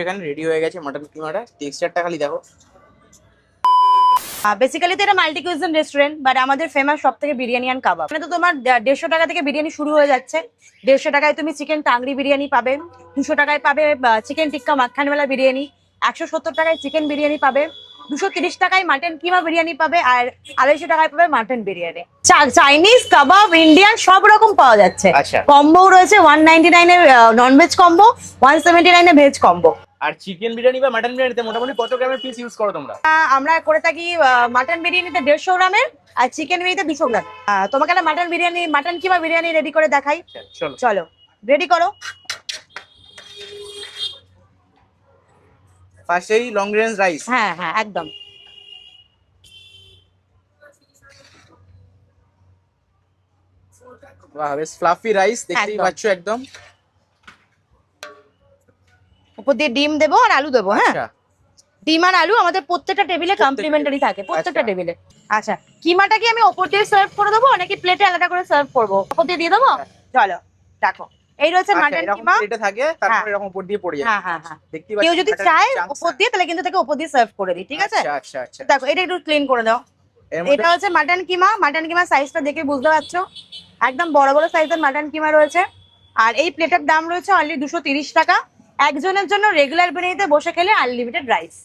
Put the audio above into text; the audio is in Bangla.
এখানে রেডি হয়ে গেছে মাটন কিমাটা, টেক্সচারটা খালি দেখো। বেসিক্যালি তো এটা মাল্টি কুইজিন রেস্টুরেন্ট, বাট আমাদের ফেমাস সব থেকে বিরিয়ানি অ্যান্ড কাবাব। মানে তো তোমার 150 টাকা থেকে বিরিয়ানি শুরু হয়ে যাচ্ছে। 150 টাকায় তুমি চিকেন টাংরি বিরিয়ানি পাবে, 200 টাকায় পাবে চিকেন টিক্কা মাখানওয়ালা বিরিয়ানি, 170 টাকায় চিকেন বিরিয়ানি পাবে, 230 টাকায় মাটন কিমা বিরিয়ানি পাবে, আর 250 টাকায় পাবে মাটন বিরিয়ানি। চাইনিজ, কাবাব, ইন্ডিয়ান সব রকম পাওয়া যাচ্ছে। আচ্ছা। কম্বো রয়েছে 199 এর ননভেজ কম্বো, 179 এর ভেজ কম্বো। আর চিকেন বিরিয়ানি বা মাটন বিরিয়ানিতে মোটামুটি কত গ্রামের পিস ইউজ করো তোমরা? আমরা করে থাকি মাটন বিরিয়ানিতে 150 গ্রামের, আর চিকেন বিরিয়ানিতে 200 গ্রাম। তোমাকে একটা মাটন বিরিয়ানি, মাটন কিমা বিরিয়ানি রেডি করে দেখাই। চলো চলো রেডি করো। ফার্স্টেই লং রেঞ্জ রাইস। হ্যাঁ হ্যাঁ একদম। বাহ, বেশ ফ্লাফি রাইস দেখতেই একদম। পাচ্ছ একদম। উপর দিয়ে ডিম দেবো আর আলু দেবো। হ্যাঁ, আচ্ছা ডিম আর আলু আমাদের প্রত্যেকটা টেবিলে কমপ্লিমেন্টারি থাকে, প্রত্যেকটা আচ্ছা। টেবিলে। আচ্ছা, কিমাটা কি আমি ওপর দিয়ে সার্ভ করে দেবো নাকি প্লেটে আলাদা করে সার্ভ করবো? ওপর দিয়ে দেবো। চলো দেখো, এই রয়েছে মাটন এরকম কিমা। প্লেটে থাকে, তারপর এরকম উপর দিয়ে পড়ে যায়। হ্যাঁ হ্যাঁ হ্যাঁ। দেখতেই কেউ পাচ্ছ যদি চায় উপর দিয়ে, তাহলে কিন্তু তাকে উপর দিয়ে সার্ভ করে দিই, ঠিক আছে? আচ্ছা আচ্ছা আচ্ছা। দেখো এটা একটু ক্লিন করে দাও। এর মধ্যে এটা হচ্ছে মাটন কিমা। মাটন কিমা সাইজটা দেখে বুঝতে পারছো, একদম বড় বড় সাইজের মাটন কিমা রয়েছে। আর এই প্লেটের দাম রয়েছে অনলি 230 টাকা। একজনের জন্য রেগুলার বিরিয়ানিতে বসে খেলে আনলিমিটেড রাইস।